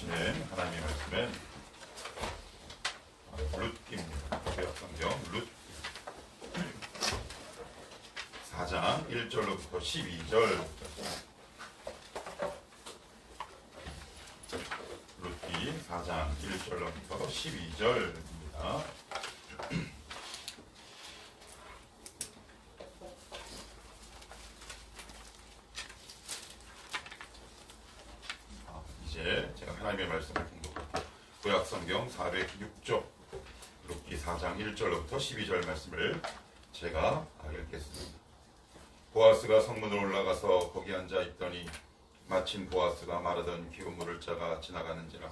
보시는 하나님의 말씀은 룻기입니다. 구약성경 룻기 4장 1절로부터 12절. 룻기 4장 1절로부터 12절입니다. 이제 제가 하나님의 말씀을 공독할게요. 구약성경 406쪽 룻기 4장 1절로부터 12절 말씀을 제가 읽겠습니다. 보아스가 성문으로 올라가서 거기 앉아 있더니 마침 보아스가 마르던 기운 물을 자가 지나가는지라.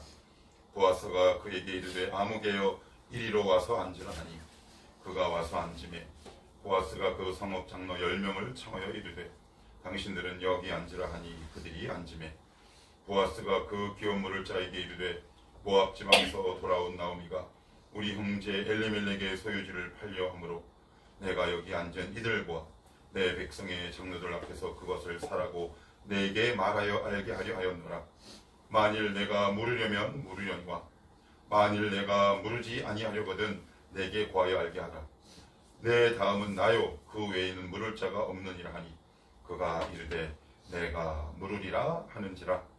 보아스가 그에게 이르되 아무개여 이리로 와서 앉으라 하니 그가 와서 앉으매 보아스가 그 성읍 장로 10명을 청하여 이르되 당신들은 여기 앉으라 하니 그들이 앉으매 보아스가 그 기운 물을 자에게 이르되 모압 지방에서 돌아온 나오미가 우리 형제 엘리멜렉의 소유지를 팔려 함으로 내가 여기 앉은 이들과 내 백성의 장로들 앞에서 그것을 사라고 내게 말하여 알게 하려 하였노라. 만일 내가 물으려면 물으려니와 만일 내가 물으지 아니하려거든 내게 구하여 알게 하라. 내 다음은 나요 그 외에는 물을 자가 없느니라 하니 그가 이르되 내가 물으리라 하는지라.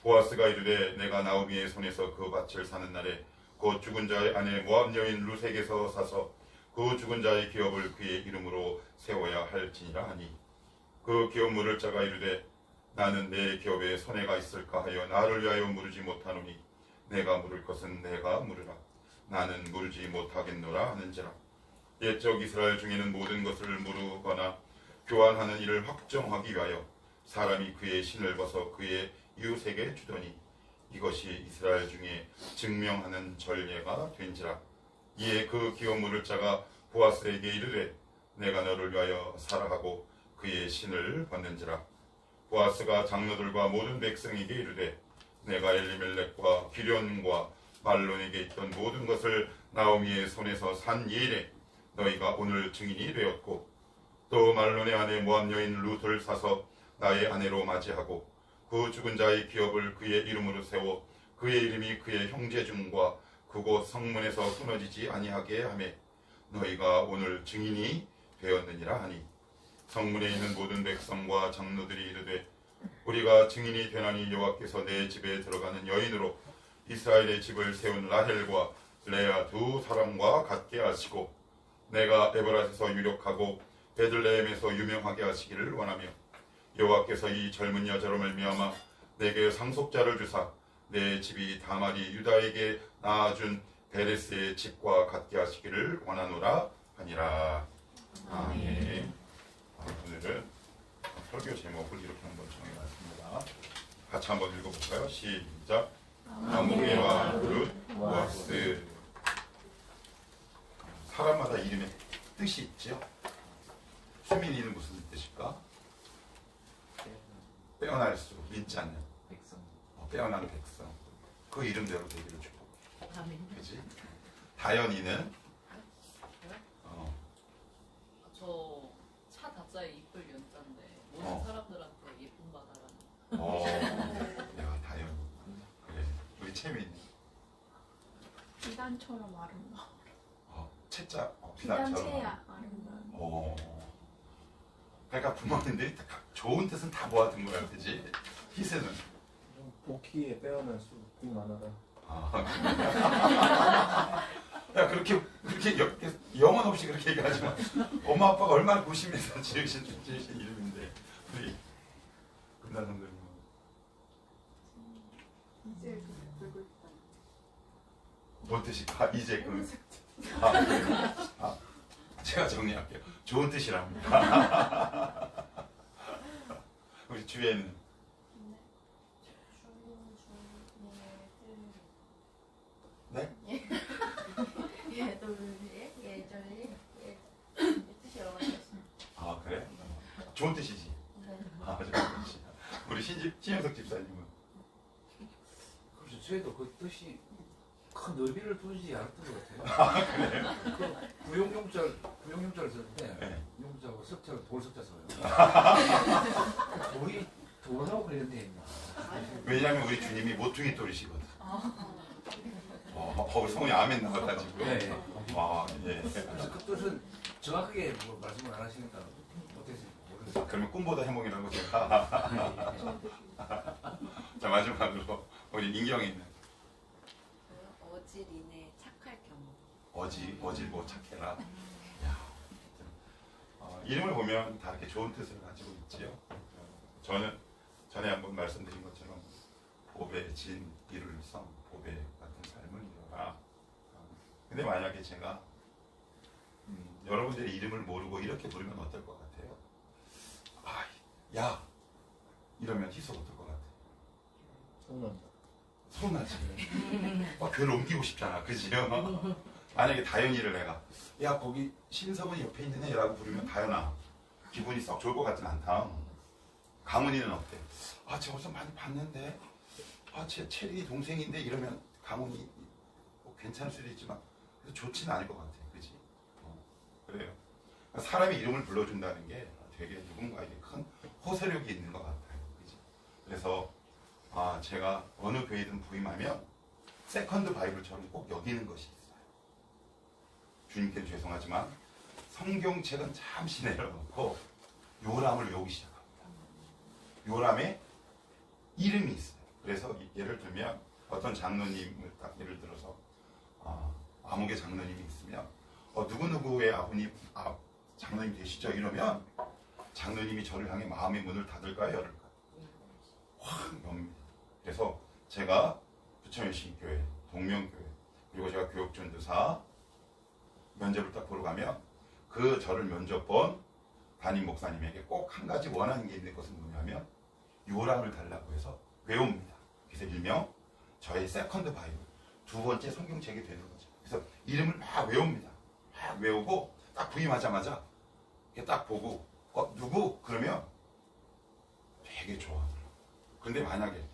보아스가 이르되 내가 나오미의 손에서 그 밭을 사는 날에 그 죽은 자의 아내 모압 여인 룻에게서 사서 그 죽은 자의 기업을 그의 이름으로 세워야 할지니라 하니 그 기업 물을 자가 이르되 나는 내 기업에 손해가 있을까 하여 나를 위하여 물으지 못하노니 내가 물을 것은 내가 물으라. 나는 물으지 못하겠노라 하는지라. 옛적 이스라엘 중에는 모든 것을 물으거나 교환하는 일을 확정하기 위하여 사람이 그의 신을 벗어 그의 이웃에게 주더니 이것이 이스라엘 중에 증명하는 전례가 된지라. 이에 그 기업 물을 자가 보아스에게 이르되 내가 너를 위하여 사랑하고 그의 신을 벗는지라. 보아스가 장로들과 모든 백성에게 이르되 내가 엘리멜렉과 기련과 말론에게 있던 모든 것을 나오미의 손에서 산 예일에 너희가 오늘 증인이 되었고 또 말론의 아내 모압 여인 룻을 사서 나의 아내로 맞이하고 그 죽은 자의 기업을 그의 이름으로 세워 그의 이름이 그의 형제 중과 그곳 성문에서 끊어지지 아니하게 하매 너희가 오늘 증인이 되었느니라 하니 성문에 있는 모든 백성과 장로들이 이르되 우리가 증인이 되나니 여호와께서 내 집에 들어가는 여인으로 이스라엘의 집을 세운 라헬과 레아 두 사람과 같게 하시고 내가 에브라스에서 유력하고 베들레헴에서 유명하게 하시기를 원하며 여호와께서 이 젊은 여자로 말미암아 내게 상속자를 주사 내 집이 다말이 유다에게 낳아준 베레스의 집과 같게 하시기를 원하노라 하니라. 아멘. 오늘은 설교 제목을 이렇게 한번 정해놨습니다. 같이 한번 읽어볼까요? 시작. 아무개와 룻 보아스. 사람마다 이름에 뜻이 있죠. 수민이는 무슨 뜻일까? 빼어날수록 믿지 않는 백성. 빼어난 백성. 그 이름대로 되기를 축복해. 그지? 다현이는 저 차 다짜에 이쁠 연자인데 모든 사람들한테 예쁨 받아라는. 야 다현. 그래. 우리 채민이. 비단처럼 아름다워. 채자. 비단채야 아름다워. 그러니까 부모님들이 좋은 뜻은 다 모아둔 거야, 그지? 희세는. 복희에 빼어날 수 복 많아라. 야 그렇게 영혼 없이 그렇게 얘기하지 마. 엄마 아빠가 얼마나 고심해서 지으신 이름인데 우리 금단 선생님. 이제 들고 있다. 뭔 뜻일까? 이제 제가 정리할게요. 좋은 뜻이랍니다. 우리 주에는 네? 뜻이 여러 가지 있습니다. 그래? 좋은 뜻이지. 네. 좋은 뜻이야. 우리 신영석 집사님은 그렇죠. 저희도 그 뜻이 큰 의미를 두지 않았던 것 같아요. 그 구용용자를 썼는데 네. 용자하고 석자를 돌석자 써요. 돌이 돈하고 관련돼 있나? 왜냐하면 우리 주님이 모퉁이 돌이시거든. 우리 성훈이 아멘 나와가지고. 네. 아, 예. 그래서 그 뜻은 정확하게 뭐 말씀을 안 하시니까 어땠을지 모르겠어요. 그러면 꿈보다 해몽이라고 제가. 자, 마지막으로 우리 인경이 있는 어질이네 착할 경우. 어질 뭐 착해라. 야, 이름을 보면 다 이렇게 좋은 뜻을 가지고 있지요. 저는 전에 한번 말씀드린 것처럼 보배 진 이룰 성 보배 같은 삶을 이뤄라. 근데 만약에 제가 여러분들의 이름을 모르고 이렇게 부르면 어떨 것 같아요? 아, 야 이러면 희석 어떨 것 같아요? 서운합니다. 서운하지. 교회를 옮기고 싶잖아, 그지요? 만약에 다현이를 내가 야 거기 신성은 옆에 있는 애라고 부르면 다현아 기분이 썩 좋을 것 같진 않다. 강훈이는 어때? 아, 쟤 어디서 많이 봤는데, 아, 쟤 체리 동생인데 이러면 강훈이 뭐 괜찮을 수도 있지만 좋지는 않을 것 같아, 그지? 그래요. 사람이 이름을 불러준다는 게 되게 누군가에게 큰 호소력이 있는 것 같아요, 그지? 그래서 제가 어느 교회든 부임하면 세컨드 바이블처럼 꼭 여기는 것이 있어요. 주님께는 죄송하지만 성경책은 잠시 내려놓고 요람을 외우기 시작합니다. 요람에 이름이 있어요. 그래서 예를 들면 어떤 장로님을 딱 예를 들어서 아무개 장로님이 있으면 누구누구의 아버님 장로님 되시죠? 이러면 장로님이 저를 향해 마음의 문을 닫을까요? 열을까요? 확 엽니다. 그래서 제가 부천여신교회, 동명교회, 그리고 제가 교육전도사 면접을 딱 보러 가면 그 저를 면접 본 담임 목사님에게 꼭 한 가지 원하는 게 있는 것은 뭐냐면 요람을 달라고 해서 외웁니다. 그래서 일명 저의 세컨드 바이블, 두 번째 성경책이 되는 거죠. 그래서 이름을 막 외웁니다. 막 외우고 딱 부임하자마자 이렇게 딱 보고 누구? 그러면 되게 좋아하더라고요. 그런데 만약에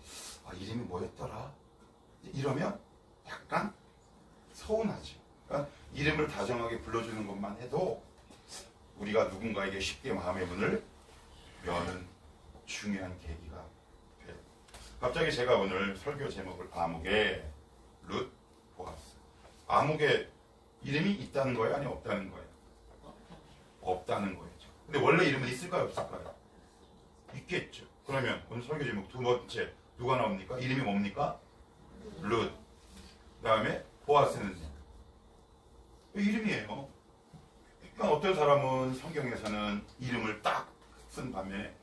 이름이 뭐였더라? 이러면 약간 서운하죠. 그러니까 이름을 다정하게 불러주는 것만 해도 우리가 누군가에게 쉽게 마음의 문을 여는 중요한 계기가 돼요. 갑자기 제가 오늘 설교 제목을 아무개, 룻, 보아스. 아무개 이름이 있다는 거예요? 아니 없다는 거예요? 없다는 거죠. 근데 원래 이름은 있을까요? 없을까요? 있겠죠. 그러면 오늘 설교 제목 두 번째 누가 나옵니까? 이름이 뭡니까? 룻. 그 다음에 보아스는 이름이에요. 그러니까 어떤 사람은 성경에서는 이름을 딱 쓴 반면에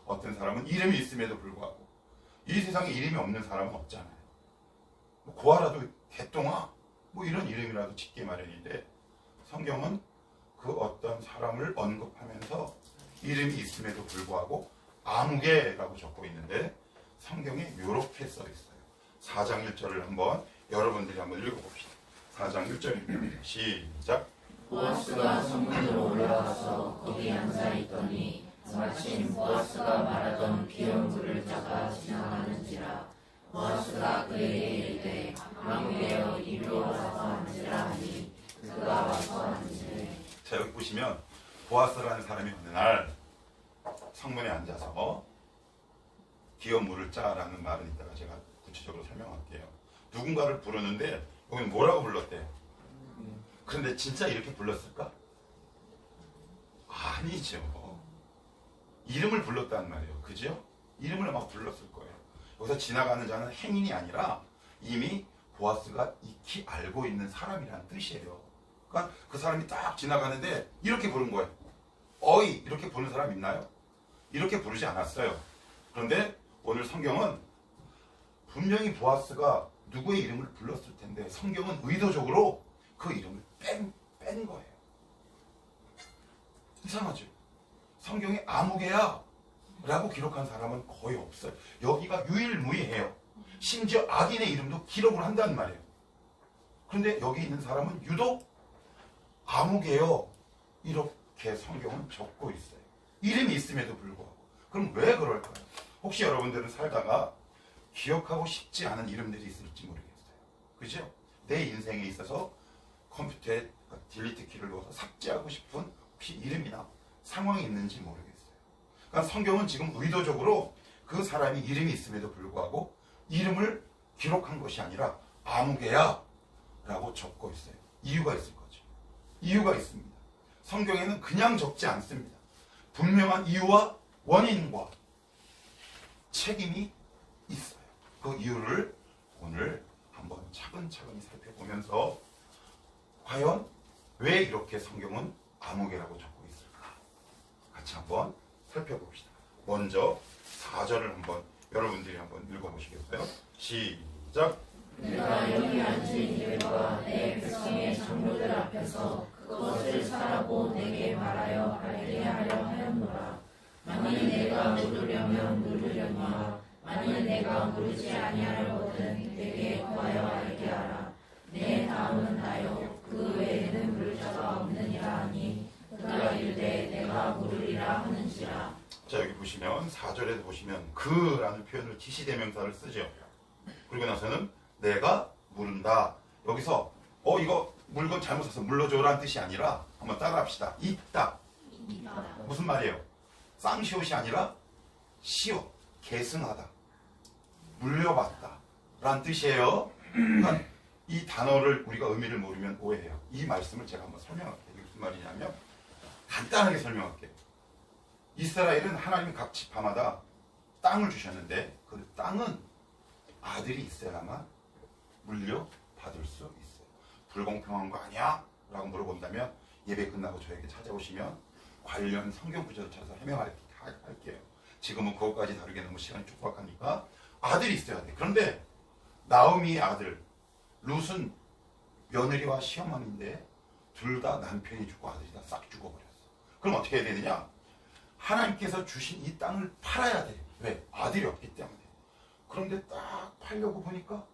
어떤 사람은 이름이 있음에도 불구하고 이 세상에 이름이 없는 사람은 없잖아요. 뭐 고아라도 개똥아 뭐 이런 이름이라도 짓기 마련인데 성경은 그 어떤 사람을 언급하면서 이름이 있음에도 불구하고 아무개라고 적고 있는데 성경에 이렇게 써 있어요. 4장 1절을 한번 여러분들이 한번 읽어봅시다. 4장 1절입니다. 시작. 보아스가 성문으로 올라가서 거기 앉아있더니 마침 보아스가 말하던 귀여운 물을 짜가 지나가는지라. 보아스가 그에게 이르되 아무개여 이리로 와서 앉으라 하니 그가 와서 앉으되. 자, 여기 보시면 보아스라는 사람이 어느 날 성문에 앉아서 귀여운 물을 짜라는 말은 이따가 제가 구체적으로 설명할게요. 누군가를 부르는데 여기는 뭐라고 불렀대요? 그런데 진짜 이렇게 불렀을까? 아니죠. 이름을 불렀단 말이에요. 그죠? 이름을 막 불렀을 거예요. 여기서 지나가는 자는 행인이 아니라 이미 보아스가 익히 알고 있는 사람이라는 뜻이에요. 그러니까 그 사람이 딱 지나가는데 이렇게 부른 거예요. 어이 이렇게 부르는 사람 있나요? 이렇게 부르지 않았어요. 그런데 오늘 성경은 분명히 보아스가 누구의 이름을 불렀을 텐데 성경은 의도적으로 그 이름을 뺀 거예요. 이상하죠? 성경에 아무개야 라고 기록한 사람은 거의 없어요. 여기가 유일무이해요. 심지어 악인의 이름도 기록을 한다는 말이에요. 그런데 여기 있는 사람은 유독 아무개요 이렇게 성경은 적고 있어요. 이름이 있음에도 불구하고. 그럼 왜 그럴까요? 혹시 여러분들은 살다가 기억하고 싶지 않은 이름들이 있을지 모르겠어요. 그죠? 내 인생에 있어서 컴퓨터에 딜리트 키를 넣어서 삭제하고 싶은 혹시 이름이나 상황이 있는지 모르겠어요. 그러니까 성경은 지금 의도적으로 그 사람이 이름이 있음에도 불구하고 이름을 기록한 것이 아니라 아무개야 라고 적고 있어요. 이유가 있을 거죠. 이유가 있습니다. 성경에는 그냥 적지 않습니다. 분명한 이유와 원인과 책임이 있어요. 그 이유를 오늘 한번 차근차근히 살펴보면서 과연 왜 이렇게 성경은 아무개라고 적고 있을까? 같이 한번 살펴봅시다. 먼저 4절을 한번 여러분들이 한번 읽어보시겠어요? 시작! 내가 여기 앉은 이들과 내 백성의 장로들 앞에서 그것을 사라고 내게 말하여 알게 하려 하였노라. 만일 내가 물으려면 물으려니와 만일 내가 물으지 아니하려거든 내게 구하여 알게 하라. 내 다음은 나요 그 외에는 물을 자가 없느니라 하니 그가 이르되 내가 물으리라 하는지라. 자, 여기 보시면 4절에 보시면 그라는 표현을 지시대명사를 쓰죠. 그리고 나서는 내가 물은다. 여기서 이거 물건 잘못 사서 물러줘라는 뜻이 아니라 한번 따라합시다. 있다. 무슨 말이에요? 쌍시옷이 아니라 시옷, 계승하다, 물려받다 라는 뜻이에요. 그러니까 이 단어를 우리가 의미를 모르면 오해해요. 이 말씀을 제가 한번 설명할게요. 이게 무슨 말이냐면 간단하게 설명할게요. 이스라엘은 하나님 각 지파마다 땅을 주셨는데 그 땅은 아들이 있어야만 물려받을 수 있어요. 불공평한 거 아니야? 라고 물어본다면 예배 끝나고 저에게 찾아오시면 관련 성경 구절을 찾아서 해명할게요. 지금은 그것까지 다루게 너무 시간이 촉박하니까 아들이 있어야 돼. 그런데 나오미의 아들 룻은 며느리와 시어머니인데 둘 다 남편이 죽고 아들이 다 싹 죽어버렸어. 그럼 어떻게 해야 되느냐? 하나님께서 주신 이 땅을 팔아야 돼. 왜? 아들이 없기 때문에. 그런데 딱 팔려고 보니까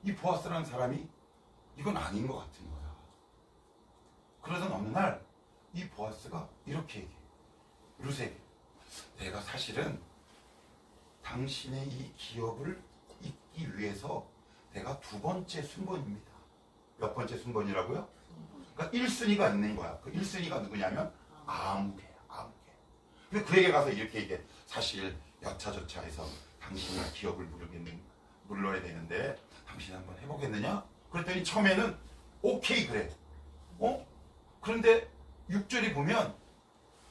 이 보아스라는 사람이 이건 아닌 것 같은 거야. 그러던 어느 날 이 보아스가 이렇게 얘기해. 룻에게 내가 사실은 당신의 이 기업을 잇기 위해서 내가 두 번째 순번입니다. 몇 번째 순번이라고요? 그러니까 1순위가 있는 거야. 그 1순위가 누구냐면 아무개야. 아무개. 근데 그에게 가서 이렇게 얘기해. 사실 여차저차해서 당신이 기업을 물러야 되는데 당신이 한번 해보겠느냐? 그랬더니 처음에는 오케이 그래. 그런데 6절이 보면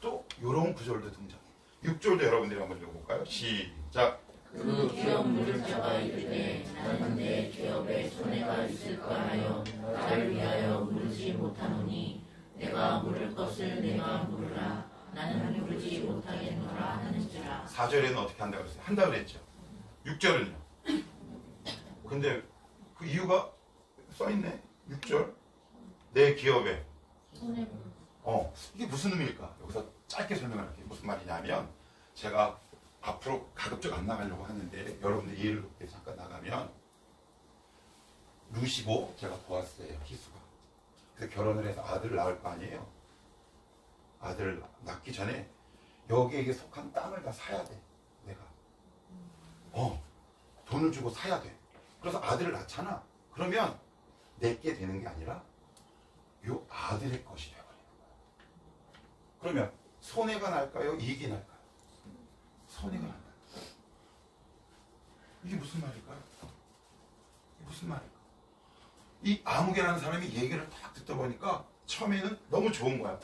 또 이런 구절도 등장해. 6절도 여러분들이 한번 읽어볼까요? 시작. 그 기업 물을 자가 이르되 나는 내 기업에 손해가 있을까 하여 나를 위하여 물지 못하노니 내가 물을 것을 내가 물으라. 나는 물지 못하겠노라 하는지라. 4절에는 어떻게 한다고 그랬어요? 한다고 그랬죠. 6절은요. 근데 그 이유가 써있네. 6절. 내 기업에. 이게 무슨 의미일까? 여기서 짧게 설명할게요. 무슨 말이냐면 제가 앞으로 가급적 안 나가려고 하는데 여러분들 이해를 돕게 잠깐 나가면 룻이고 제가 보았어요. 희수가. 그래서 결혼을 해서 아들을 낳을 거 아니에요. 아들을 낳기 전에 여기에게 속한 땅을 다 사야 돼. 내가. 돈을 주고 사야 돼. 그래서 아들을 낳잖아. 그러면 내게 되는 게 아니라 요 아들의 것이 되어버리는 거야. 그러면 손해가 날까요? 이익이 날까요? 손해가 난다. 이게 무슨 말일까요? 이게 무슨 말일까? 이 아무개라는 사람이 얘기를 딱 듣다 보니까 처음에는 너무 좋은 거야.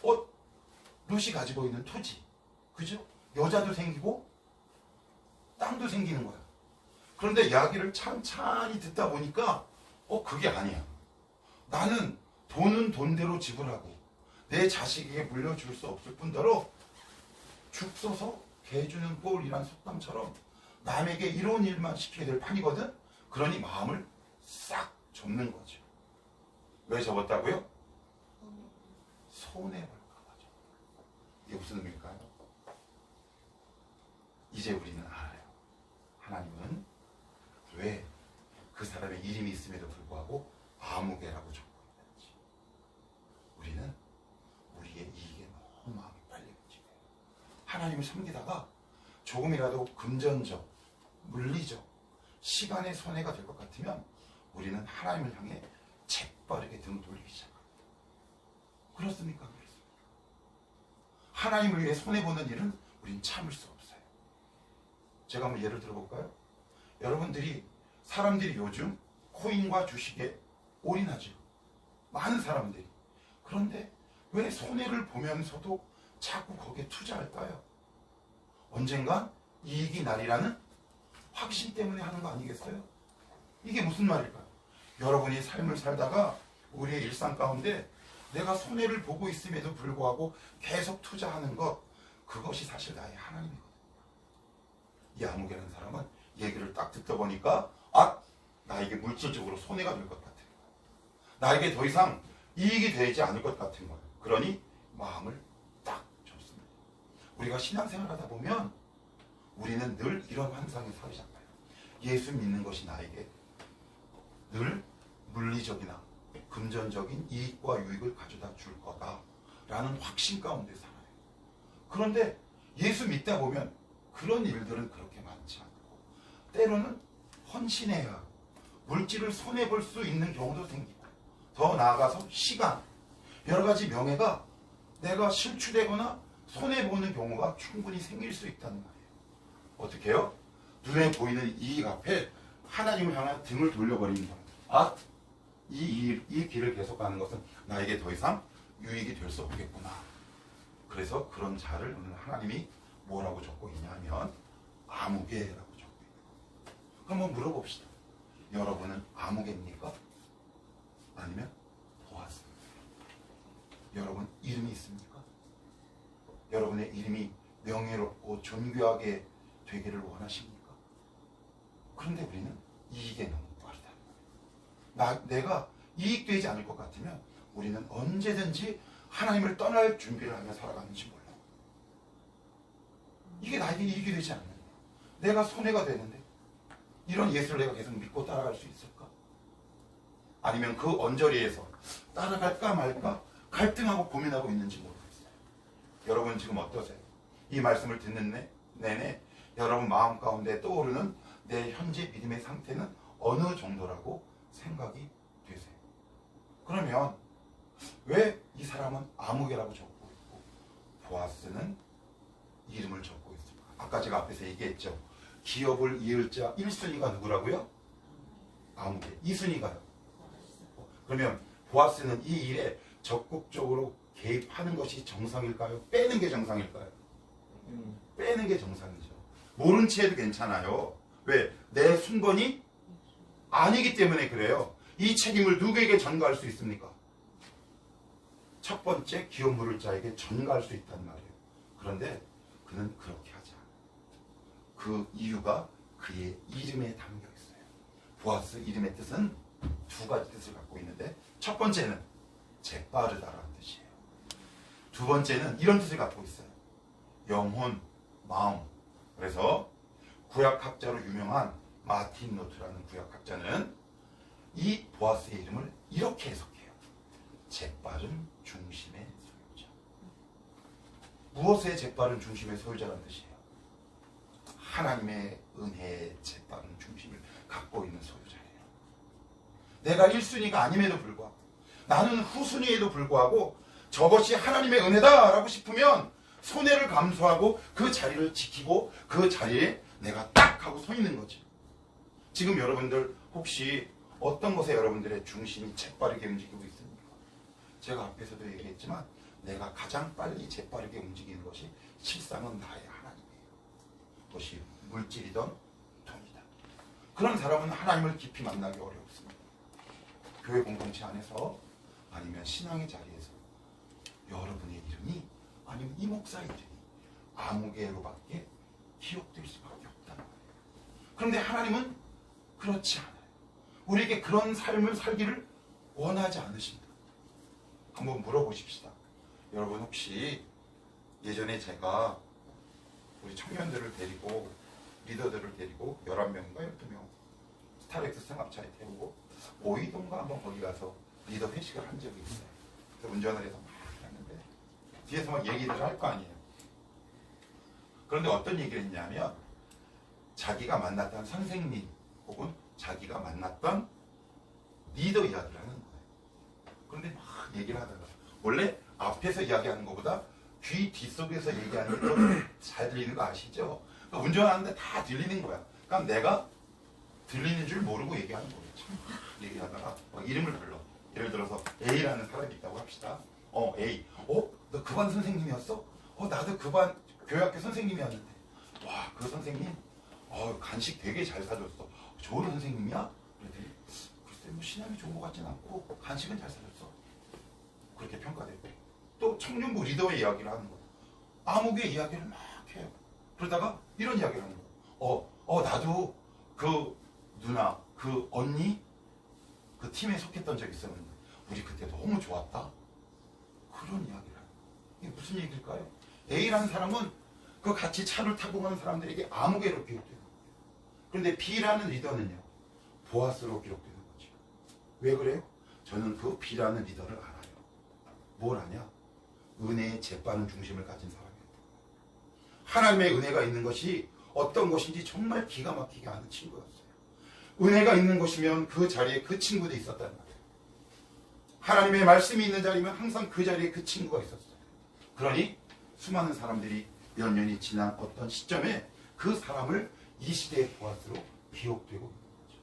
룻이 가지고 있는 토지. 그죠? 여자도 생기고 땅도 생기는 거야. 그런데 이야기를 찬찬히 듣다 보니까 그게 아니야. 나는 돈은 돈대로 지불하고 내 자식에게 물려줄 수 없을 뿐더러 죽 써서 개 주는 꼴이란 속담처럼 남에게 이런 일만 시켜야 될 판이거든. 그러니 마음을 싹 접는 거죠. 왜 접었다고요? 손해볼까 봐죠. 이게 무슨 의미일까요? 이제 우리는 알아요. 하나님은 왜 그 사람의 이름이 있음에도 불구하고 아무개라고 적고 있는지. 우리는 우리의 이익에 너무 마음이 빨리거든요. 하나님을 섬기다가 조금이라도 금전적, 물리적, 시간의 손해가 될 것 같으면 우리는 하나님을 향해 재빠르게 등을 돌리기 시작합니다. 그렇습니까? 그렇습니까? 하나님을 위해 손해보는 일은 우린 참을 수 없어요. 제가 한번 예를 들어볼까요? 여러분들이 사람들이 요즘 코인과 주식에 올인하죠. 많은 사람들이. 그런데 왜 손해를 보면서도 자꾸 거기에 투자할까요? 언젠간 이익이 나리라는 확신 때문에 하는 거 아니겠어요? 이게 무슨 말일까요? 여러분이 삶을 살다가 우리의 일상 가운데 내가 손해를 보고 있음에도 불구하고 계속 투자하는 것, 그것이 사실 나의 하나님이거든요. 이 아무개라는 사람은 얘기를 딱 듣다 보니까 나에게 물질적으로 손해가 될 것 같아요. 나에게 더 이상 이익이 되지 않을 것 같은 거예요. 그러니 마음을 딱 줬습니다. 우리가 신앙생활 하다 보면 우리는 늘 이런 환상에 사로잡혀요. 예수 믿는 것이 나에게 늘 물리적이나 금전적인 이익과 유익을 가져다 줄 거다라는 확신 가운데 살아요. 그런데 예수 믿다 보면 그런 일들은 그렇게 많지 않고 때로는 헌신해야 하고 물질을 손해볼 수 있는 경우도 생기고 더 나아가서 시간, 여러 가지 명예가 내가 실추되거나 손해보는 경우가 충분히 생길 수 있다는 말이에요. 어떻게 해요? 눈에 보이는 이익 앞에 하나님을 향한 등을 돌려버리는 거예요. 이 길을 계속 가는 것은 나에게 더 이상 유익이 될 수 없겠구나. 그래서 그런 자를 오늘 하나님이 뭐라고 적고 있냐면 아무개라고 적고 있고. 그럼 한번 물어봅시다. 여러분은 아무개입니까? 아니면 보았습니까? 여러분 이름이 있습니까? 여러분의 이름이 명예롭고 존귀하게 되기를 원하십니까? 그런데 우리는 이익에 너무 빠르다. 내가 이익되지 않을 것 같으면 우리는 언제든지 하나님을 떠날 준비를 하며 살아가는지 몰라. 이게 나에게 이익이 되지 않는 거야. 내가 손해가 되는데 이런 예수를 내가 계속 믿고 따라갈 수 있을까? 아니면 그 언저리에서 따라갈까 말까 갈등하고 고민하고 있는지 모르겠어요. 여러분 지금 어떠세요? 이 말씀을 듣는 내내 여러분 마음 가운데 떠오르는 내 현재 믿음의 상태는 어느 정도라고 생각이 되세요? 그러면 왜 이 사람은 아무개라고 적고 있고 보아스는 이름을 적고 있습니까? 아까 제가 앞에서 얘기했죠. 기업을 이을 자 1순위가 누구라고요? 아무개. 2순위가요? 그러면 보아스는 이 일에 적극적으로 개입하는 것이 정상일까요? 빼는 게 정상일까요? 빼는 게 정상이죠. 모른 채 해도 괜찮아요. 왜? 내 순번이 아니기 때문에 그래요. 이 책임을 누구에게 전가할 수 있습니까? 첫 번째 기업 물을 자에게 전가할 수 있단 말이에요. 그런데 그는 그렇게 하지 않아요. 그 이유가 그의 이름에 담겨 있어요. 보아스 이름의 뜻은 두 가지 뜻을 갖고 있는데 첫 번째는 재빠르다라는 뜻이에요. 두 번째는 이런 뜻을 갖고 있어요. 영혼, 마음. 그래서 구약학자로 유명한 마틴 노트라는 구약학자는 이 보아스의 이름을 이렇게 해석해요. 재빠른 중심의 소유자. 무엇의 재빠른 중심의 소유자라는 뜻이에요? 하나님의 은혜의 재빠른 중심을 갖고 있는 소유자예요. 내가 1순위가 아님에도 불구하고 나는 후순위에도 불구하고 저것이 하나님의 은혜다라고 싶으면 손해를 감수하고 그 자리를 지키고 그 자리에 내가 딱 하고 서 있는 거지. 지금 여러분들 혹시 어떤 것에 여러분들의 중심이 재빠르게 움직이고 있습니까? 제가 앞에서도 얘기했지만 내가 가장 빨리 재빠르게 움직이는 것이 실상은 나의 하나님이에요. 그것이 물질이든 돈이든. 그런 사람은 하나님을 깊이 만나기 어렵습니다. 교회 공동체 안에서 아니면 신앙의 자리에서 여러분의 이름이 아니면 이 목사의 이름이 아무개로밖에 기억될 수밖에 없다는 거예요. 그런데 하나님은 그렇지 않아요. 우리에게 그런 삶을 살기를 원하지 않으십니다. 한번 물어보십시다. 여러분 혹시 예전에 제가 우리 청년들을 데리고 리더들을 데리고 11명인가 12명 스타렉스 승합차에 태우고 오이동가 한번 거기 가서 리더 회식을 한 적이 있어요. 그래서 운전을 해서 막 갔는데 뒤에서 막 얘기를 할 거 아니에요. 그런데 어떤 얘기를 했냐면 자기가 만났던 선생님 혹은 자기가 만났던 리더 이야기를 하는 거예요. 그런데 막 얘기를 하다가 원래 앞에서 이야기하는 것보다 귀 뒷속에서 얘기하는 게 더 잘 들리는 거 아시죠? 그러니까 운전하는데 다 들리는 거야. 그러니까 내가 들리는 줄 모르고 얘기하는 거겠죠. 얘기하다가 막 이름을 불러. 예를 들어서 A라는 사람이 있다고 합시다. A. 너 그 반 선생님이었어? 나도 그 반 교회학교 선생님이었는데. 와, 그 선생님 간식 되게 잘 사줬어. 좋은 선생님이야? 그랬더니 글쎄 뭐 신앙이 좋은 것 같진 않고 간식은 잘 사줬어. 그렇게 평가되고. 또 청년부 리더의 이야기를 하는 거예요. 암흑의 이야기를 막 해요. 그러다가 이런 이야기를 하는 거예요. 나도 그 누나, 그 언니, 그 팀에 속했던 적이 있었는데 우리 그때 너무 좋았다. 그런 이야기를 하는 거예요. 이게 무슨 얘기일까요? A라는 사람은 그 같이 차를 타고 가는 사람들에게 암흑애로 기록되는 거예요. 그런데 B라는 리더는요, 보아스로 기록되는 거죠. 왜 그래요? 저는 그 B라는 리더를 알아요. 뭘 아냐? 은혜의 재빠른 중심을 가진 사람이었다. 하나님의 은혜가 있는 것이 어떤 것인지 정말 기가 막히게 아는 친구였어요. 은혜가 있는 곳이면 그 자리에 그 친구도 있었단 말이에요. 하나님의 말씀이 있는 자리면 항상 그 자리에 그 친구가 있었어요. 그러니 수많은 사람들이 몇 년이 지난 어떤 시점에 그 사람을 이 시대의 보아스로 기억되고 있는 거죠.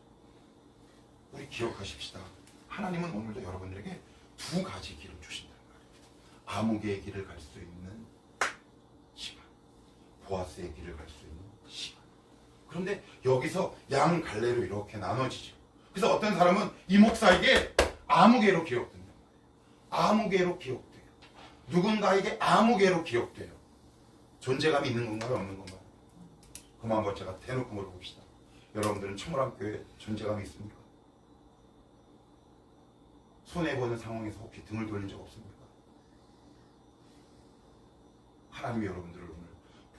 우리 기억하십시다. 하나님은 오늘도 여러분들에게 두 가지 길을 주신단 말이에요. 암흑의 길을 갈 수 있는 시간, 보아스의 길을 갈 수 있는 시간. 그런데 여기서 양 갈래로 이렇게 나눠지죠. 그래서 어떤 사람은 이 목사에게 암흑애로 기억된다. 암흑애로 기억돼요. 누군가에게 암흑애로 기억돼요. 존재감이 있는 건가요? 없는 건가요? 그만 한번 제가 대놓고 물어봅시다. 여러분들은 청월함교회 존재감이 있습니까? 손해보는 상황에서 혹시 등을 돌린 적 없습니까? 하나님이 여러분들을 오늘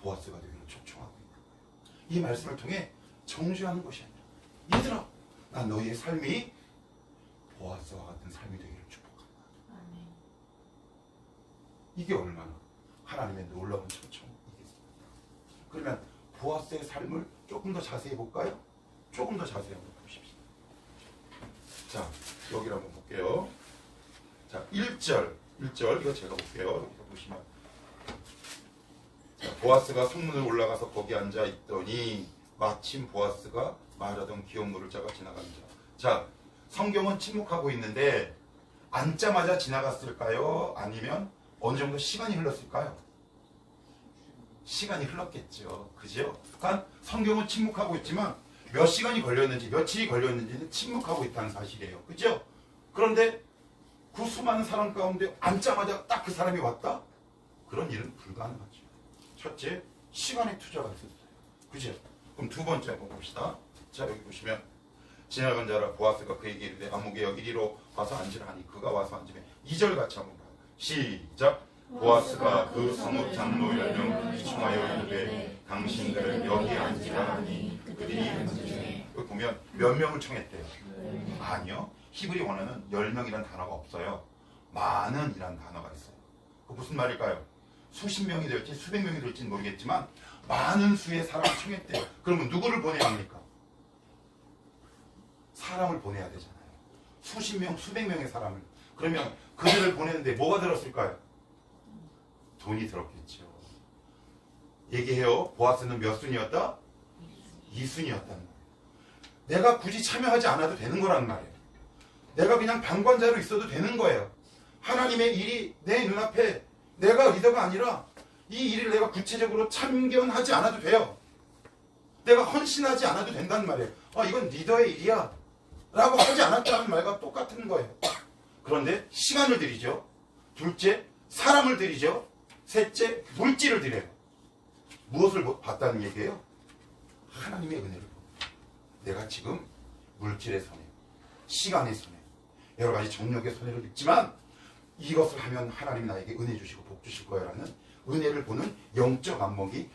보아스가 되기를 촉청하고 있는 거예요. 이 말씀을 통해 정죄하는 것이 아니라, 얘들아, 난 너희의 삶이 보아스와 같은 삶이 되기를 축복한다. 이게 얼마나 하나님의 놀라운 초청이겠습니까? 그러면 보아스의 삶을 조금 더 자세히 볼까요? 조금 더 자세히 한번 보십시오. 자, 여기를 한번 볼게요. 자, 1절 이거 제가 볼게요. 여기서 보시면, 자, 보아스가 성문을 올라가서 거기 앉아 있더니 마침 보아스가 말하던 기업 물을 자가 지나가는 자, 성경은 침묵하고 있는데 앉자마자 지나갔을까요? 아니면 어느 정도 시간이 흘렀을까요? 시간이 흘렀겠죠. 그죠? 그러니까 성경은 침묵하고 있지만 몇 시간이 걸렸는지 며칠이 걸렸는지는 침묵하고 있다는 사실이에요. 그죠? 그런데 그 수많은 사람 가운데 앉자마자 딱 그 사람이 왔다? 그런 일은 불가능하죠. 첫째, 시간의 투자가 있었어요. 그죠? 그럼 두 번째 한번 봅시다. 자, 여기 보시면 지나간 자라 보아스가 그에게 이르되 아무개여 이리로 와서 앉으라 하니 그가 와서 앉으면 2절 같이 한번 봐요. 시작. 보아스가 그 성읍 장로 10명 청하여 이르되 당신들을 여기 앉으라 하니 그들이 앉으니. 여기 보면 몇 명을 청했대요? 아니요. 히브리 원어는 10명이라는 단어가 없어요. 많은이라는 단어가 있어요. 그 무슨 말일까요? 수십 명이 될지 수백 명이 될지는 모르겠지만 많은 수의 사람을 청했대요. 그러면 누구를 보내야 합니까? 사람을 보내야 되잖아요. 수십 명, 수백 명의 사람을. 그러면 그들을 보내는데 뭐가 들었을까요? 돈이 들었겠죠. 얘기해요. 보아스는 몇 순이었다? 2순이었다는 거예요. 내가 굳이 참여하지 않아도 되는 거란 말이에요. 내가 그냥 방관자로 있어도 되는 거예요. 하나님의 일이 내 눈앞에 내가 리더가 아니라 이 일을 내가 구체적으로 참견하지 않아도 돼요. 내가 헌신하지 않아도 된다는 말이에요. 이건 리더의 일이야 라고 하지 않았다는 말과 똑같은 거예요. 그런데 시간을 들이죠. 둘째, 사람을 들이죠. 셋째, 물질을 들여요. 무엇을 봤다는 얘기예요? 하나님의 은혜를 보고. 내가 지금 물질의 손해, 시간의 손해, 여러 가지 정력의 손해를 입지만 이것을 하면 하나님이 나에게 은혜 주시고 복 주실 거야라는 은혜를 보는 영적 안목이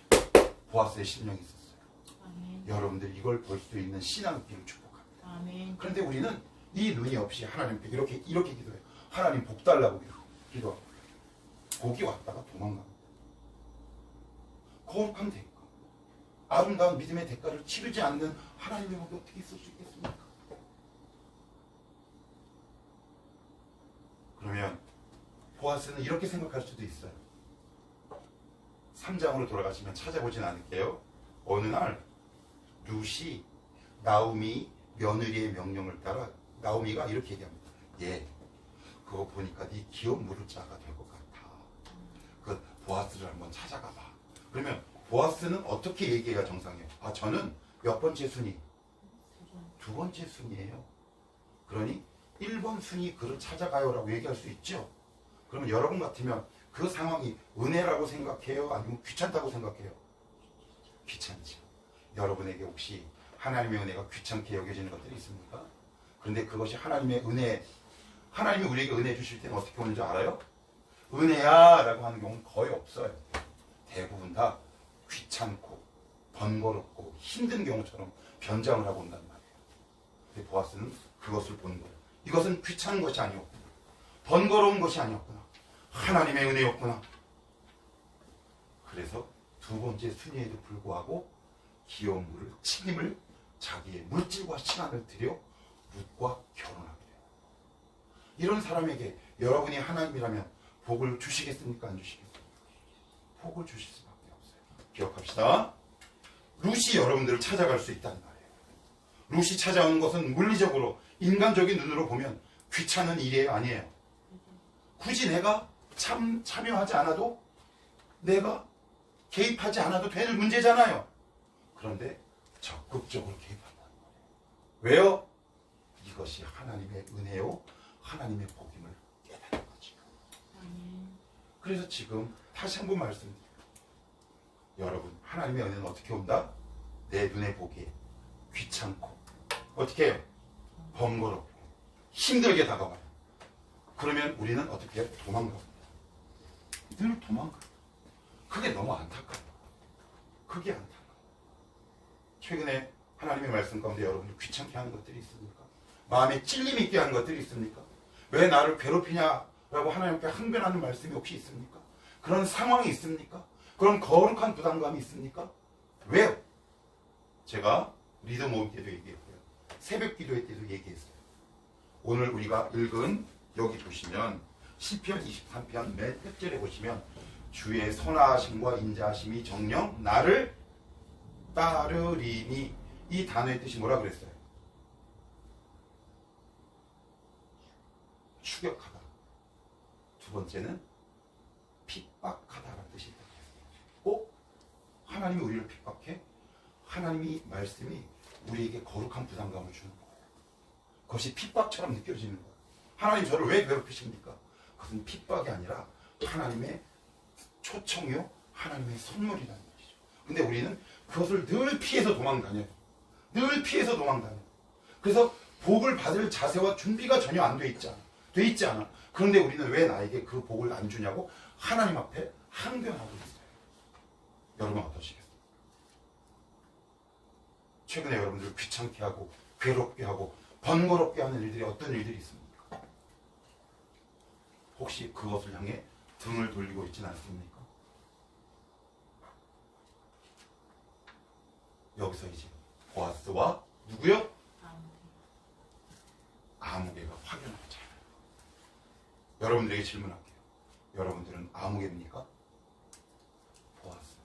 보아스의 심령이 있었어요. 아멘. 여러분들 이걸 볼 수 있는 신앙의 길을 축복합니다. 아멘. 그런데 우리는 이 눈이 없이 하나님께 이렇게 기도해요. 하나님 복 달라고 기도하고 복이 왔다가 도망갑니다. 거룩한 대가, 아름다운 믿음의 대가를 치르지 않는 하나님의 복이 어떻게 있을 수 있겠습니까? 그러면 보아스는 이렇게 생각할 수도 있어요. 3장으로 돌아가시면 찾아보진 않을게요. 어느 날 룻이 나오미 며느리의 명령을 따라 나오미가 이렇게 얘기합니다. 예, 그거 보니까 네 기업 물을 자가 될 것 같아. 그 보아스를 한번 찾아가 봐. 그러면 보아스는 어떻게 얘기해야 정상이에요? 아, 저는 몇 번째 순위? 두 번째 순위예요. 그러니 1번 순위 그를 찾아가요라고 얘기할 수 있죠. 그러면 여러분 같으면 그 상황이 은혜라고 생각해요? 아니면 귀찮다고 생각해요? 귀찮죠. 여러분에게 혹시 하나님의 은혜가 귀찮게 여겨지는 것들이 있습니까? 그런데 그것이 하나님의 은혜, 하나님이 우리에게 은혜 주실 때는 어떻게 오는 줄 알아요? 은혜야 라고 하는 경우는 거의 없어요. 대부분 다 귀찮고 번거롭고 힘든 경우처럼 변장을 하고 온단 말이에요. 근데 보아스는 그것을 본 거예요. 이것은 귀찮은 것이 아니었구나. 번거로운 것이 아니었구나. 하나님의 은혜였구나. 그래서 두 번째 순위에도 불구하고 기업 물을 책임을 자기의 물질과 시간을 들여 룻과 결혼하게 돼요. 이런 사람에게 여러분이 하나님이라면 복을 주시겠습니까? 안 주시겠습니까? 복을 주실 수밖에 없어요. 기억합시다. 룻이 여러분들을 찾아갈 수 있다는 말이에요. 룻이 찾아오는 것은 물리적으로 인간적인 눈으로 보면 귀찮은 일이 아니에요. 굳이 내가 참여하지 않아도, 내가 개입하지 않아도 될 문제잖아요. 그런데 적극적으로 개입한다는 거예요. 왜요? 이것이 하나님의 은혜요, 하나님의 복임을 깨닫는 거죠. 그래서 지금 다시 한번 말씀드립니다. 여러분, 하나님의 은혜는 어떻게 온다? 내 눈에 보기에 귀찮고, 어떻게 해요? 번거롭고 힘들게 다가와요. 그러면 우리는 어떻게 해요? 도망갑니다. 늘 도망가요. 그게 너무 안타까워요. 그게 안타까워요. 최근에 하나님의 말씀 가운데 여러분들 귀찮게 하는 것들이 있습니까? 마음에 찔림 있게 하는 것들이 있습니까? 왜 나를 괴롭히냐라고 하나님께 항변하는 말씀이 혹시 있습니까? 그런 상황이 있습니까? 그런 거룩한 부담감이 있습니까? 왜요? 제가 리더 모임 때도 얘기했고요. 새벽 기도회 때도 얘기했어요. 오늘 우리가 읽은 여기 보시면 시편 23편 맨 끝절에 보시면 주의 선하심과 인자하심이 정녕 나를 따르리니, 이 단어의 뜻이 뭐라 그랬어요? 추격하다. 두 번째는 핍박하다라는 뜻이 있다. 하나님이 우리를 핍박해? 하나님이 말씀이 우리에게 거룩한 부담감을 주는 거예요. 그것이 핍박처럼 느껴지는 거예요. 하나님 저를 왜 괴롭히십니까? 그것은 핍박이 아니라 하나님의 초청이요, 하나님의 선물이라는 것이죠. 근데 우리는 그것을 늘 피해서 도망다녀요. 늘 피해서 도망다녀요. 그래서 복을 받을 자세와 준비가 전혀 안 돼 있지 않아. 그런데 우리는 왜 나에게 그 복을 안 주냐고 하나님 앞에 항변하고 있어요. 여러분 어떠시겠어요? 최근에 여러분들 귀찮게 하고 괴롭게 하고 번거롭게 하는 일들이 어떤 일들이 있습니까? 혹시 그것을 향해 등을 돌리고 있지는 않습니까? 여기서 이제 보아스와 누구요? 아무개가 확연하잖아요. 여러분들에게 질문할게요. 여러분들은 아무개입니까? 보아스?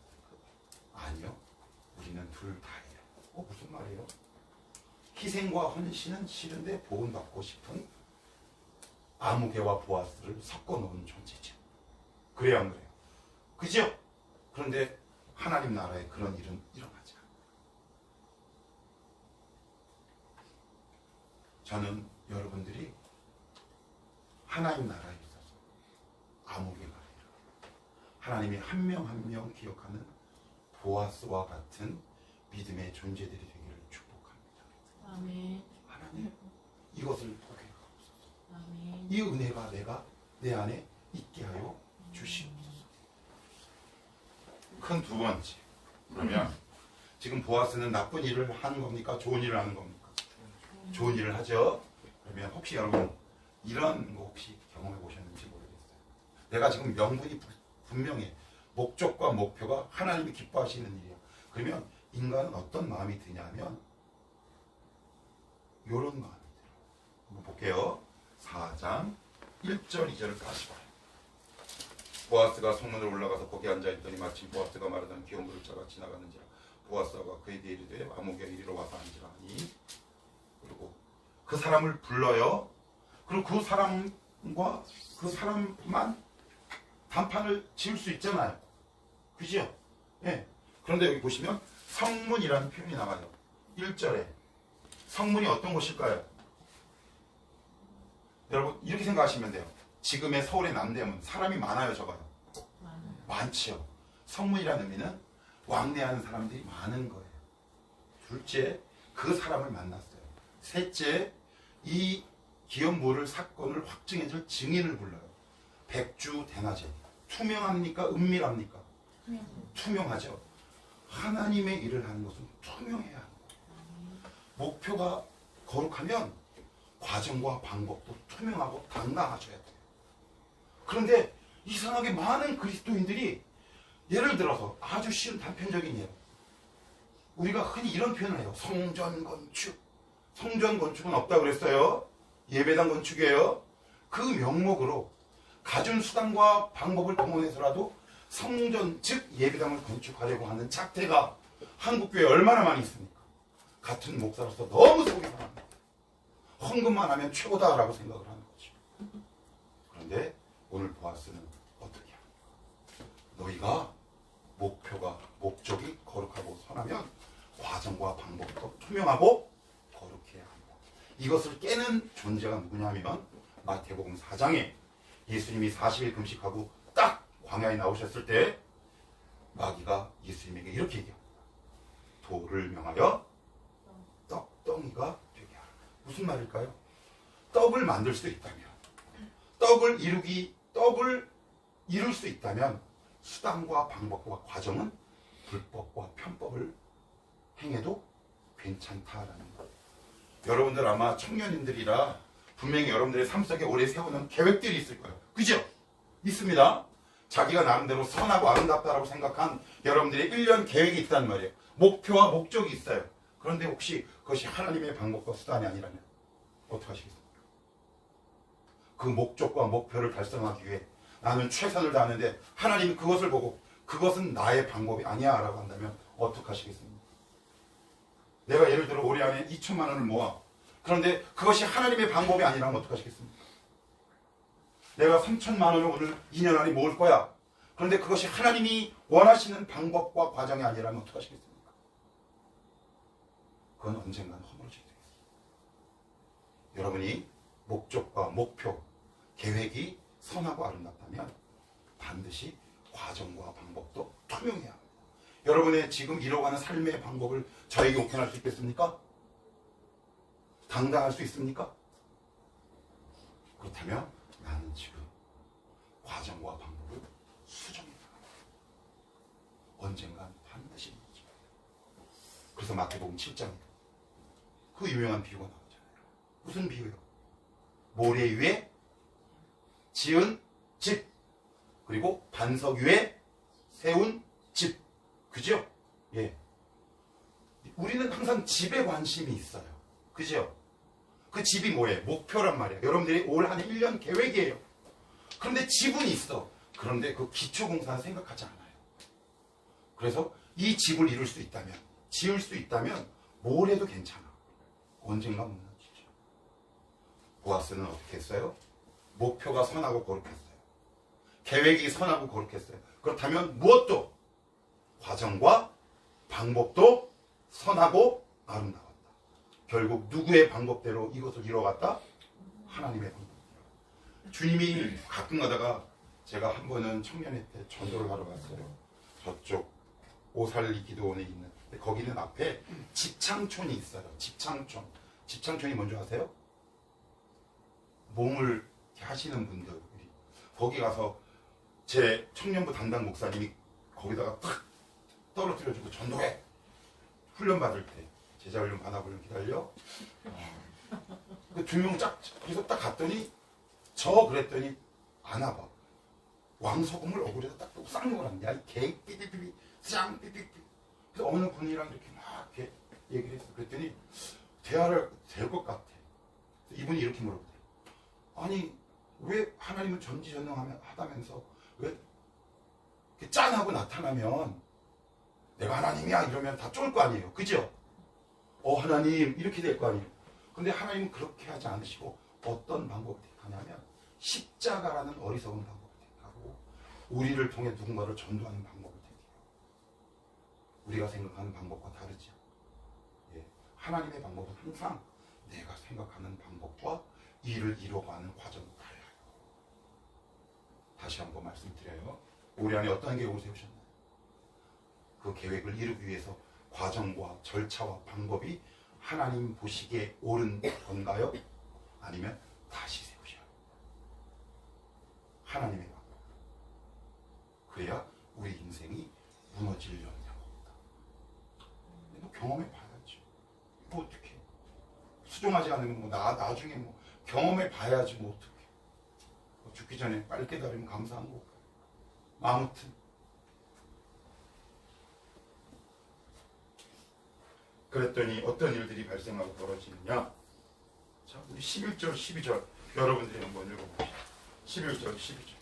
아니요. 우리는 둘 다예요. 무슨 말이에요? 희생과 헌신은 싫은데 복은 받고 싶은 아무개와 보아스를 섞어놓은 존재죠. 그래요, 안 그래요? 그죠? 그런데 하나님 나라에 그런 일은 일어나지 않아요. 저는 여러분들이 하나님 나라에 있어서 아무개가 아니라 하나님이 한 명 한 명 기억하는 보아스와 같은 믿음의 존재들이 되기를 축복합니다. 아멘. 하나님, 이것을 보게 하옵소서. 아멘. 이 은혜가 내 안에 있게 하여 주시옵소서. 큰 두 번째. 그러면 지금 보아스는 나쁜 일을 하는 겁니까? 좋은 일을 하는 겁니까? 좋은 일을 하죠. 그러면 혹시 여러분 이런 거 혹시 경험해 보셨는지 모르겠어요. 내가 지금 명분이 분명해. 목적과 목표가 하나님이 기뻐하시는 일이야. 그러면 인간은 어떤 마음이 드냐면 이런 마음이 들어요. 한번 볼게요. 4장 1절 2절을 다시 봐요. 보아스가 성문으로 올라가서 거기 앉아있더니 마침 보아스가 마르던 기업물을 짜가 지나가는지라 보아스가 그에게 이르되 아목에 이리로 와서 앉으라 하니 그리고 그 사람을 불러요. 그리고 그 사람과 그 사람만 단판을 지을 수 있잖아요. 그죠? 예. 그런데 여기 보시면 성문이라는 표현이 나와요. 1절에 성문이 어떤 곳일까요? 여러분 이렇게 생각하시면 돼요. 지금의 서울의 남대문 사람이 많아요, 적어요? 많지요. 성문이라는 의미는 왕래하는 사람들이 많은 거예요. 둘째, 그 사람을 만났어요. 셋째, 이 기업물을 사건을 확증해줄 증인을 불러요. 백주대낮에. 투명합니까? 은밀합니까? 투명하죠. 하나님의 일을 하는 것은 투명해야 하는 거예요. 목표가 거룩하면 과정과 방법도 투명하고 당당하셔야 돼요. 그런데 이상하게 많은 그리스도인들이 예를 들어서 아주 쉬운 단편적인 예로 우리가 흔히 이런 표현을 해요. 성전 건축. 성전 건축은 없다고 그랬어요. 예배당 건축이에요. 그 명목으로 갖은 수단과 방법을 동원해서라도 성전 즉 예배당을 건축하려고 하는 작태가 한국교회에 얼마나 많이 있습니까? 같은 목사로서 너무 속이 상합니다. 헌금만 하면 최고다라고 생각을 하는 거죠. 그런데 오늘 보아스는 어떻게 합니까? 너희가 목적이 거룩하고 선하면 과정과 방법도 투명하고 거룩해야 한다. 이것을 깨는 존재가 누구냐면 마태복음 4장에 예수님이 40일 금식하고 딱 광야에 나오셨을 때 마귀가 예수님에게 이렇게 얘기합니다. 돌을 명하여 떡덩이가 되게 하라. 무슨 말일까요? 떡을 만들 수 있다면 떡을 이룰 수 있다면 수단과 방법과 과정은 불법과 편법을 행해도 괜찮다라는 것. 여러분들 아마 청년인들이라 분명히 여러분들의 삶 속에 오래 세우는 계획들이 있을 거예요. 그죠? 있습니다. 자기가 나름대로 선하고 아름답다라고 생각한 여러분들의 1년 계획이 있단 말이에요. 목표와 목적이 있어요. 그런데 혹시 그것이 하나님의 방법과 수단이 아니라면 어떻게 하시겠습니까? 그 목적과 목표를 달성하기 위해 나는 최선을 다하는데 하나님이 그것을 보고 그것은 나의 방법이 아니야 라고 한다면 어떻게 하시겠습니까? 내가 예를 들어 올해 안에 2천만 원을 모아. 그런데 그것이 하나님의 방법이 아니라면 어떻게 하시겠습니까? 내가 3천만 원을 오늘 2년 안에 모을 거야. 그런데 그것이 하나님이 원하시는 방법과 과정이 아니라면 어떻게 하시겠습니까? 그건 언젠가는 허물어지게 되겠습니다. 여러분이 목적과 목표, 계획이 선하고 아름답다면 반드시 과정과 방법도 투명해야 합니다. 여러분의 지금 이뤄가는 삶의 방법을 저에게 오픈할 수 있겠습니까? 당당할 수 있습니까? 그렇다면 나는 지금 과정과 방법을 수정해 나갑니다. 언젠간 반드시 이루어집니다. 그래서 마태복음 7장에 그 유명한 비유가 나오잖아요. 무슨 비유요? 모래 위에 지은 집 그리고 반석 위에 세운 집. 그죠? 예. 우리는 항상 집에 관심이 있어요. 그죠? 그 집이 뭐예요? 목표란 말이에요. 여러분들이 올 한 1년 계획이에요. 그런데 집은 있어. 그런데 그 기초공사는 생각하지 않아요. 그래서 이 집을 이룰 수 있다면, 지을 수 있다면 뭘 해도 괜찮아. 언젠가 무너지죠. 보아스는 어떻게 했어요? 목표가 선하고 거룩했어요. 계획이 선하고 거룩했어요. 그렇다면 무엇도 과정과 방법도 선하고 아름다웠다. 결국 누구의 방법대로 이것을 이뤄갔다? 하나님의 방법대로. 주님이 가끔 가다가 제가 한 번은 청년회 때 전도를 하러 갔어요. 저쪽 오살리 기도원에 있는. 거기는 앞에 집창촌이 있어요. 집창촌. 집창촌이 뭔지 아세요? 몸을 하시는 분들. 거기 가서 제 청년부 담당 목사님이 거기다가 탁 떨어뜨려주고 전도해. 훈련 받을 때 제자 훈련 받아보려면 기다려. 그 두 명 쫙 그래서 딱 갔더니 그랬더니 안 와봐. 왕소금을 얼굴에다 딱 쌍욕을 합니다. 이 개 삐삐삐삐 쌍 삐삐삐. 그래서 어느 분이랑 이렇게 막 이렇게 얘기를 했어. 그랬더니 대화를 될 것 같아. 이분이 이렇게 물어보더라고. 아니 왜 하나님은 전지전능하다면서 왜 이렇게 짠하고 나타나면 내가 하나님이야 이러면 다 쫄 거 아니에요. 그죠? 하나님 이렇게 될 거 아니에요. 근데 하나님은 그렇게 하지 않으시고 어떤 방법을 택하냐면 십자가라는 어리석은 방법을 택하고 우리를 통해 누군가를 전도하는 방법을 택해요. 우리가 생각하는 방법과 다르죠. 예. 하나님의 방법은 항상 내가 생각하는 방법과 일을 이루어가는 과정이 달라요. 다시 한번 말씀드려요. 우리 안에 어떤 계획을 세우셨나요? 그 계획을 이루기 위해서 과정과 절차와 방법이 하나님 보시기에 옳은 건가요? 아니면 다시 세우셔요. 하나님의 방법. 그래야 우리 인생이 무너질 염려가 없다. 뭐 경험해 봐야지. 뭐 어떻게? 수정하지 않으면 뭐 나중에 뭐 경험해 봐야지 뭐 어떻게? 죽기 전에 빨리 깨달으면 감사한 거고. 아무튼 그랬더니 어떤 일들이 발생하고 벌어지느냐? 자, 우리 11절, 12절 여러분들이 한번 읽어봅시다. 11절, 12절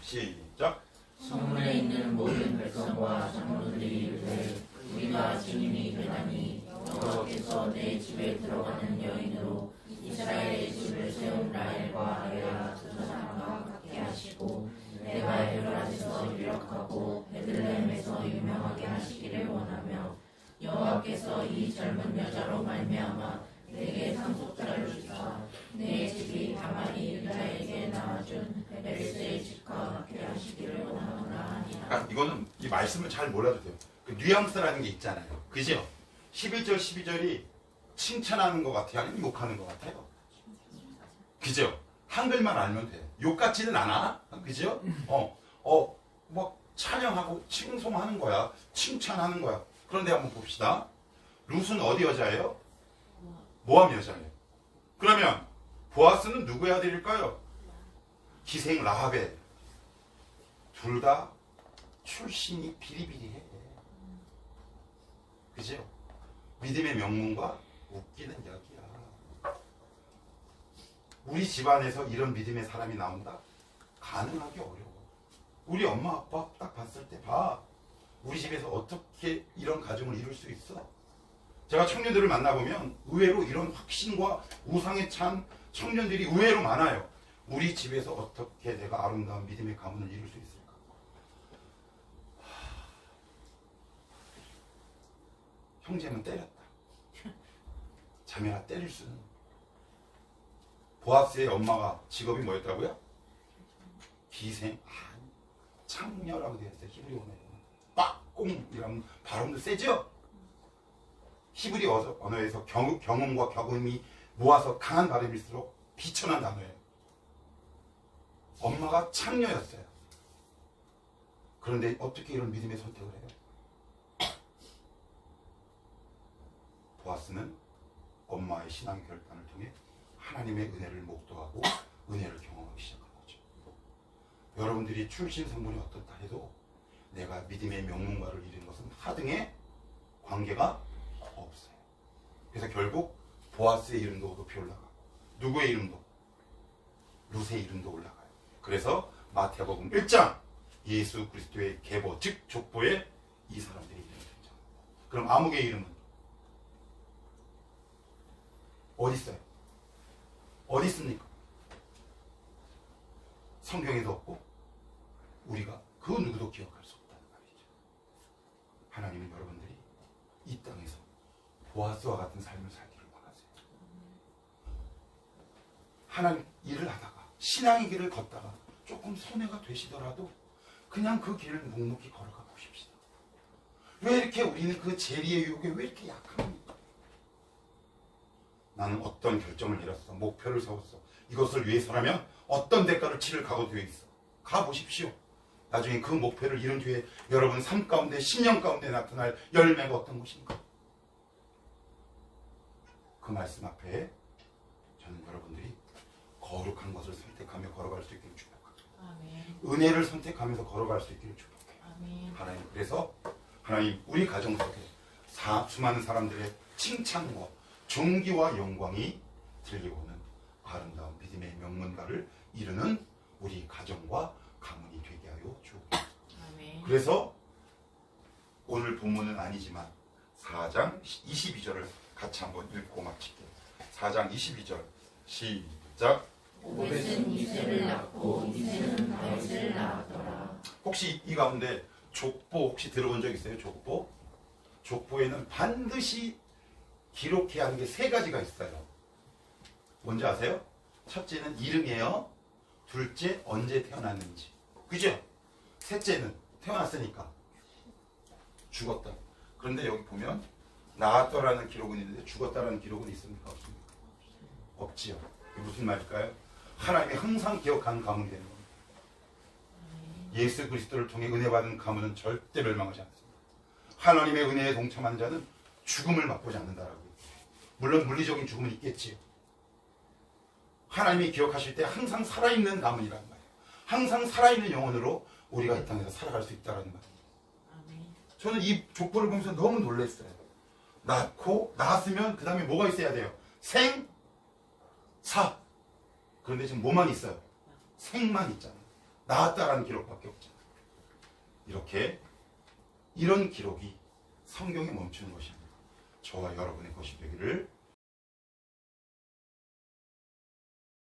시작. 성문에 있는 모든 백성과 장로들이 이르되 우리가 증인이 되나니 여호와께서 내 집에 들어가는 여인으로 이스라엘의 집을 세운 라헬과 레아 두 사람과 같게 하시고 내가 에브라에서 유력하고 베들레헴에서 유명하게 하시기를 원하며 여호와께서 이 젊은 여자로 말미암아 내게 상속자를 주사 내 집이 다말이 유다에게 낳아준 베레스의 집과 같게 하시기를 원하노라 하니라. 이거는 이 말씀을 잘 몰라도 돼요. 그 뉘앙스라는 게 있잖아요. 그죠? 11절, 12절이 칭찬하는 것 같아요? 아니면 욕하는 것 같아요? 그죠? 한글만 알면 돼. 욕 같지는 않아. 그죠? 뭐 찬양하고 칭송하는 거야. 칭찬하는 거야. 그런데 한번 봅시다. 룻은 어디 여자예요? 모함 여자예요. 그러면 보아스는 누구의 아들일까요? 기생 라합의. 둘 다 출신이 비리비리해. 그죠? 믿음의 명문과 웃기는 이야기야. 우리 집안에서 이런 믿음의 사람이 나온다? 가능하기 어려워. 우리 엄마 아빠 딱 봤을 때 봐. 우리 집에서 어떻게 이런 가정을 이룰 수 있어? 제가 청년들을 만나보면 의외로 이런 확신과 우상에 찬 청년들이 의외로 많아요. 우리 집에서 어떻게 내가 아름다운 믿음의 가문을 이룰 수 있을까? 형제는 때렸다. 자매라 때릴 수는. 보아스의 엄마가 직업이 뭐였다고요? 기생, 창녀라고 되어 있어요. 히브리 언어에. 빡공이라는 발음도 세죠? 히브리 언어에서 경음과 격음이 모아서 강한 발음일수록 비천한 단어예요. 엄마가 창녀였어요. 그런데 어떻게 이런 믿음의 선택을 해요? 보아스는 엄마의 신앙의 결단을 통해 하나님의 은혜를 목도하고 은혜를 경험하기 시작한 거죠. 여러분들이 출신 성분이 어떻다 해도 내가 믿음의 명문가를 이루는 것은 하등의 관계가 없어요. 그래서 결국 보아스의 이름도 높이 올라가고 누구의 이름도? 룻의 이름도 올라가요. 그래서 마태복음 1장 예수 그리스도의 계보 즉 족보에 이 사람들의 이름이 등장합니다. 그럼 아묵의 이름은 어디 있어요? 어디 있습니까? 성경에도 없고 우리가 그 누구도 기억할 수 없다는 말이죠. 하나님은 여러분들이 이 땅에서 보아스와 같은 삶을 살기를 원하세요. 하나님 일을 하다가 신앙의 길을 걷다가 조금 손해가 되시더라도 그냥 그 길을 묵묵히 걸어가 보십시다. 왜 이렇게 우리는 그 재리의 유혹에 왜 이렇게 약합니까? 나는 어떤 결정을 내렸어. 목표를 세웠어. 이것을 위해서라면 어떤 대가를 치를 각오되어 있어. 가보십시오. 나중에 그 목표를 이룬 뒤에 여러분 삶 가운데 10년 가운데 나타날 열매가 어떤 것인가? 그 말씀 앞에 저는 여러분들이 거룩한 것을 선택하며 걸어갈 수 있기를 축복합니다. 아멘. 은혜를 선택하면서 걸어갈 수 있기를 축복해요. 아멘. 하나님 그래서 하나님 우리 가정 속에 수많은 사람들의 칭찬과 존귀와 영광이 들려오는 아름다운 믿음의 명문가를 이루는 우리 가정과 가문이 되게 하여 주옵소서. 그래서 오늘 본문은 아니지만 4장 22절을 같이 한번 읽고 마칠게요. 4장 22절 시작. 오벳은 이새를 낳고 이새는 다윗을 낳았더라. 혹시 이 가운데 족보 혹시 들어본 적 있어요? 족보? 족보에는 반드시 기록해야 하는 게 세 가지가 있어요. 뭔지 아세요? 첫째는 이름이에요. 둘째 언제 태어났는지. 그죠? 셋째는 태어났으니까 죽었다. 그런데 여기 보면 낳았더라는 기록은 있는데 죽었다라는 기록은 있습니까? 없습니까? 없지요. 이게 무슨 말일까요? 하나님이 항상 기억하는 가문이 되는 겁니다. 예수 그리스도를 통해 은혜 받은 가문은 절대 멸망하지 않습니다. 하나님의 은혜에 동참하는 자는 죽음을 맛보지 않는다라고요. 물론 물리적인 죽음은 있겠지요. 하나님이 기억하실 때 항상 살아있는 가문이란 말이에요. 항상 살아있는 영혼으로 우리가 이 땅에서 살아갈 수 있다는 말이에요. 저는 이 족보를 보면서 너무 놀랐어요. 낳았으면 그 다음에 뭐가 있어야 돼요? 생, 사. 그런데 지금 뭐만 있어요? 생만 있잖아요. 낳았다라는 기록밖에 없잖아요. 이렇게 이런 기록이 성경에 멈추는 것이 아니라 저와 여러분의 것이 되기를